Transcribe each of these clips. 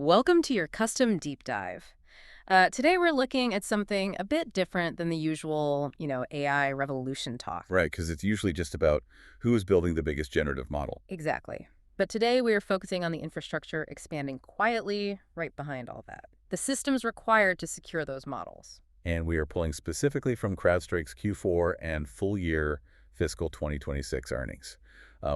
Welcome to your custom deep dive. Today we're looking at something a bit different than the usual, AI revolution talk. Right, because it's usually just about who is building the biggest generative model. Exactly. But today we are focusing on the infrastructure expanding quietly right behind all that. The systems required to secure those models. And we are pulling specifically from CrowdStrike's Q4 and full year fiscal 2026 earnings.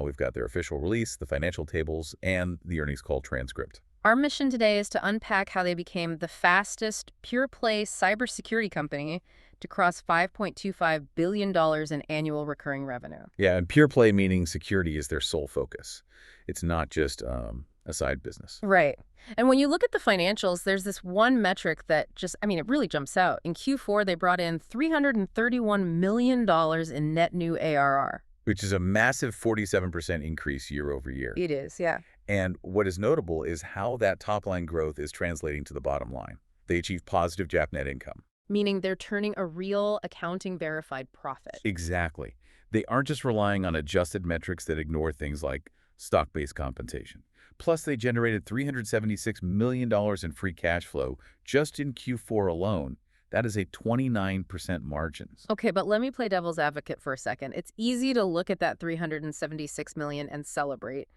We've got their official release, the financial tables, and the earnings call transcript. Our mission today is to unpack how they became the fastest pure-play cybersecurity company to cross $5.25 billion in annual recurring revenue. Yeah, and pure play meaning security is their sole focus. It's not just a side business. Right. And when you look at the financials, there's this one metric that it really jumps out. In Q4, they brought in $331 million in net new ARR. Which is a massive 47% increase year over year. It is, yeah. And what is notable is how that top-line growth is translating to the bottom line. They achieve positive GAAP net income. Meaning they're turning a real accounting-verified profit. Exactly. They aren't just relying on adjusted metrics that ignore things like stock-based compensation. Plus, they generated $376 million in free cash flow just in Q4 alone. That is a 29% margin. Okay, but let me play devil's advocate for a second. It's easy to look at that $376 million and celebrate.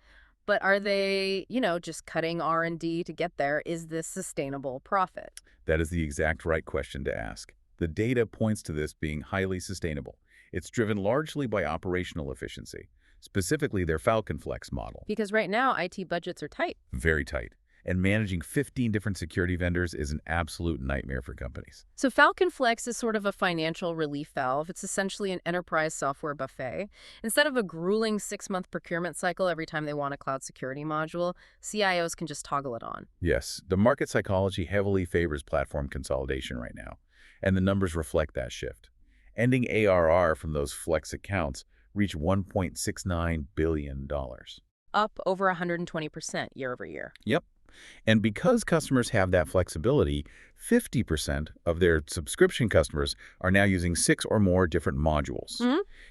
But are they, just cutting R&D to get there? Is this sustainable profit? That is the exact right question to ask. The data points to this being highly sustainable. It's driven largely by operational efficiency, specifically their Falcon Flex model. Because right now, IT budgets are tight. Very tight. And managing 15 different security vendors is an absolute nightmare for companies. So Falcon Flex is sort of a financial relief valve. It's essentially an enterprise software buffet. Instead of a grueling 6-month procurement cycle every time they want a cloud security module, CIOs can just toggle it on. Yes, the market psychology heavily favors platform consolidation right now, and the numbers reflect that shift. Ending ARR from those Flex accounts reached $1.69 billion. Up over 120% year over year. Yep. And because customers have that flexibility, 50% of their subscription customers are now using 6 or more different modules.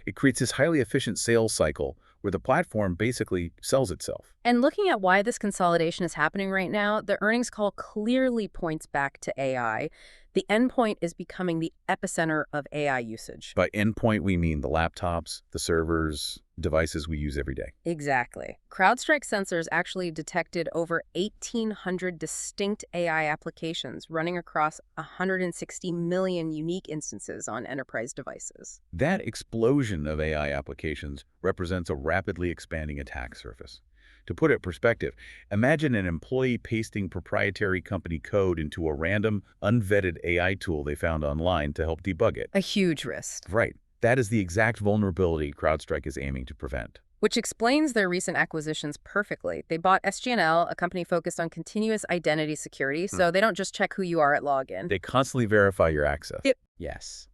It creates this highly efficient sales cycle where the platform basically sells itself. And looking at why this consolidation is happening right now, the earnings call clearly points back to AI. The endpoint is becoming the epicenter of AI usage. By endpoint, we mean the laptops, the servers, devices we use every day. Exactly. CrowdStrike sensors actually detected over 1,800 distinct AI applications running across 160 million unique instances on enterprise devices. That explosion of AI applications represents a rapidly expanding attack surface. To put it in perspective, imagine an employee pasting proprietary company code into a random, unvetted AI tool they found online to help debug it. A huge risk. Right. That is the exact vulnerability CrowdStrike is aiming to prevent. Which explains their recent acquisitions perfectly. They bought SGNL, a company focused on continuous identity security, so they don't just check who you are at login. They constantly verify your access. Yep. Yes.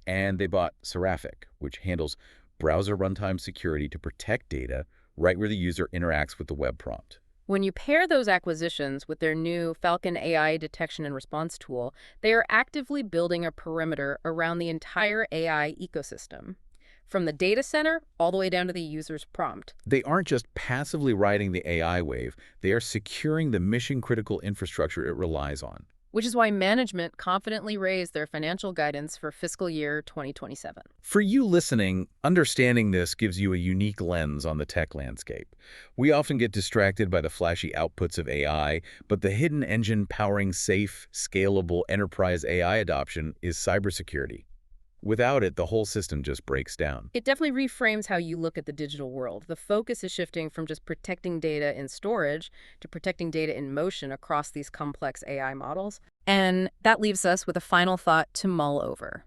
And they bought Seraphic, which handles browser runtime security to protect data right where the user interacts with the web prompt. When you pair those acquisitions with their new Falcon AI detection and response tool, they are actively building a perimeter around the entire AI ecosystem, from the data center all the way down to the user's prompt. They aren't just passively riding the AI wave, they are securing the mission-critical infrastructure it relies on. Which is why management confidently raised their financial guidance for fiscal year 2027. For you listening, understanding this gives you a unique lens on the tech landscape. We often get distracted by the flashy outputs of AI, but the hidden engine powering safe, scalable enterprise AI adoption is cybersecurity. Without it, the whole system just breaks down. It definitely reframes how you look at the digital world. The focus is shifting from just protecting data in storage to protecting data in motion across these complex AI models. And that leaves us with a final thought to mull over.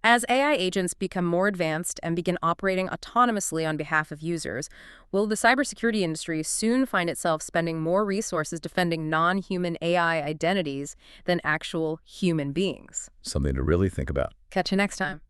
As AI agents become more advanced and begin operating autonomously on behalf of users, will the cybersecurity industry soon find itself spending more resources defending non-human AI identities than actual human beings? Something to really think about. Catch you next time.